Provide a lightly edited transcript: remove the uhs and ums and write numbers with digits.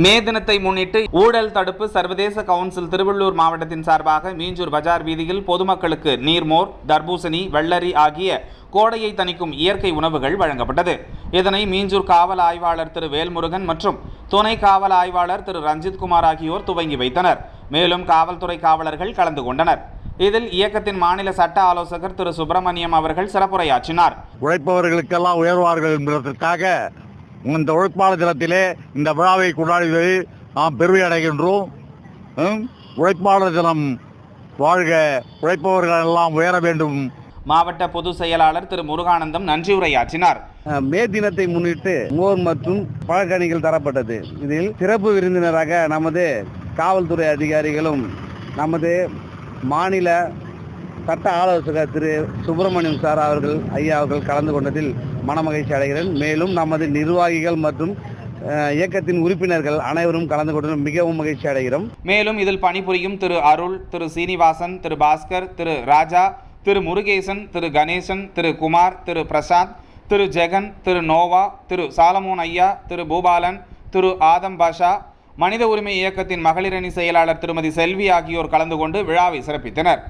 மே தினத்தை முன்னிட்டு ஊழல் தடுப்பு சர்வதேச கவுன்சில் திருவள்ளூர் மாவட்டத்தின் சார்பாக மீஞ்சூர் பஜார் வீதியில் பொதுமக்களுக்கு நீர்மோர், தர்பூசணி, வெள்ளரி ஆகிய கோடையை தணிக்கும் இயற்கை உணவுகள் வழங்கப்பட்டது. இதனை மீஞ்சூர் காவல் ஆய்வாளர் திரு வேல்முருகன் மற்றும் துணை காவல் ஆய்வாளர் திரு ரஞ்சித்குமார் ஆகியோர் துவங்கி வைத்தனர். மேலும் காவல்துறை காவலர்கள் கலந்து கொண்டனர். இதில் இயக்கத்தின் மாநில சட்ட ஆலோசகர் திரு சுப்பிரமணியம் அவர்கள் சிறப்புரையாற்றினார். உழைப்பவர்களுக்கெல்லாம் உயர்வார்கள் என்பதற்காக இந்த உழைப்பாளர் தினத்திலே இந்த விழாவை கொண்டாடுவதில் நாம் பெருமை அடைகின்றோம். உழைப்பாளர் தினம் வாழ்க, உழைப்பவர்கள் எல்லாம் உயர வேண்டும். மாவட்ட பொதுச் செயலாளர் திரு முருகானந்தம் நன்றி உரையாற்றினார். மே தினத்தை முன்னிட்டு மோர் மற்றும் பழக்கனிகள் தரப்பட்டது. இதில் சிறப்பு விருந்தினராக நமது காவல்துறை அதிகாரிகளும் நமது மாநில சட்ட ஆலோசகர் திரு சுப்பிரமணியம் சார் ஐயா அவர்கள் கலந்து கொண்டதில் மனமகிழ்ச்சி அடைகிறேன். மேலும் நமது நிர்வாகிகள் மற்றும் இயக்கத்தின் உறுப்பினர்கள் அனைவரும் கலந்து கொண்டதில் மிகவும் மகிழ்ச்சி அடைகிறோம். மேலும் இதில் பணிபுரியும் திரு அருள், திரு சீனிவாசன், திரு பாஸ்கர், திரு ராஜா, திரு முருகேசன், திரு கணேசன், திரு குமார், திரு பிரசாத், திரு ஜெகன், திரு நோவா, திரு சாலமோன் ஐயா, திரு பூபாலன், திரு ஆதம் பாஷா, மனித உரிமை இயக்கத்தின் மகளிரணி செயலாளர் திருமதி செல்வி ஆகியோர் கலந்து கொண்டு விழாவை சிறப்பித்தனர்.